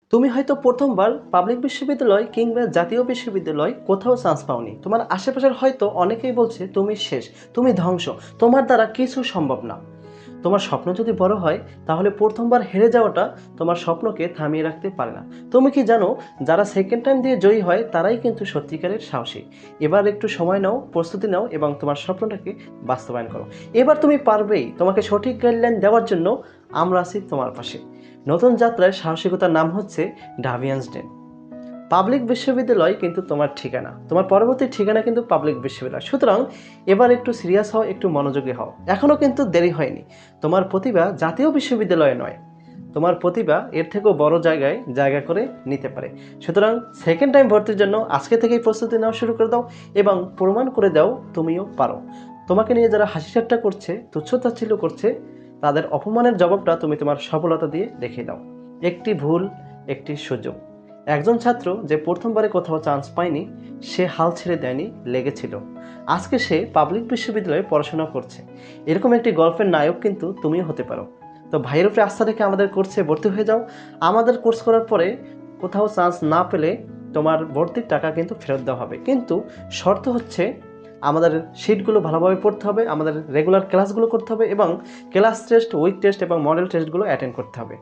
তুমি হয়তো প্রথমবার পাবলিক বিশ্ববিদ্যালয় কিংবা জাতীয় বিশ্ববিদ্যালয় কোথাও চান্স পাওনি। তোমার আশেপাশের হয়তো অনেকেই বলছে তুমি শেষ, তুমি ধ্বংস, তোমার দ্বারা কিছু সম্ভব না। তোমার স্বপ্ন যদি বড় হয় তাহলে প্রথমবার হেরে যাওয়াটা তোমার স্বপ্নকে থামিয়ে রাখতে পারে না। তুমি কি জানো, যারা সেকেন্ড টাইম দিয়ে জয়ী হয় তারাই কিন্তু সত্যিকারের সাহসী। এবার একটু সময় নাও, প্রস্তুতি নাও এবং তোমার স্বপ্নটাকে বাস্তবায়ন করো। এবার তুমি পারবেই। তোমাকে সঠিক গাইডলাইন দেওয়ার জন্য আমরা আছি তোমার পাশে। নতুন যাত্রায় সাহসিকতার নাম হচ্ছে ডাভিয়ান্স ডেন। পাবলিক বিশ্ববিদ্যালয় কিন্তু তোমার ঠিকানা, তোমার পরবর্তী ঠিকানা কিন্তু পাবলিক বিশ্ববিদ্যালয়। সুতরাং এবার একটু সিরিয়াস হও, একটু মনোযোগী হও। এখনও কিন্তু দেরি হয়নি। তোমার প্রতিভা জাতীয় বিশ্ববিদ্যালয়ে নয়, তোমার প্রতিভা এর থেকেও বড় জায়গায় জায়গা করে নিতে পারে। সুতরাং সেকেন্ড টাইম ভর্তির জন্য আজকে থেকেই প্রস্তুতি নেওয়া শুরু করে দাও এবং প্রমাণ করে দাও তুমিও পারো। তোমাকে নিয়ে যারা হাসি ঠাট্টা করছে, তুচ্ছ-তাচ্ছিল্য করছে, তাদের অপমানের জবাবটা তুমি তোমার সফলতা দিয়ে দেখিয়ে দাও। একটি ভুল, একটি সুযোগ। একজন ছাত্র যে প্রথমবারে কোথাও চান্স পায়নি, সে হাল ছেড়ে দেয়নি, লেগেছিল। আজকে সে পাবলিক বিশ্ববিদ্যালয়ে পড়াশোনা করছে। এরকম একটি গল্পের নায়ক কিন্তু তুমিও হতে পারো। তো ভাইয়ের উপরে আস্থা রেখে আমাদের কোর্সে ভর্তি হয়ে যাও। আমাদের কোর্স করার পরে কোথাও চান্স না পেলে তোমার ভর্তির টাকা কিন্তু ফেরত দেওয়া হবে, কিন্তু শর্ত হচ্ছে আমাদের শিটগুলো ভালোভাবে পড়তে হবে, আমাদের রেগুলার ক্লাসগুলো করতে হবে এবং ক্লাস টেস্ট, উইক টেস্ট এবং মডেল টেস্টগুলো অ্যাটেন্ড করতে হবে।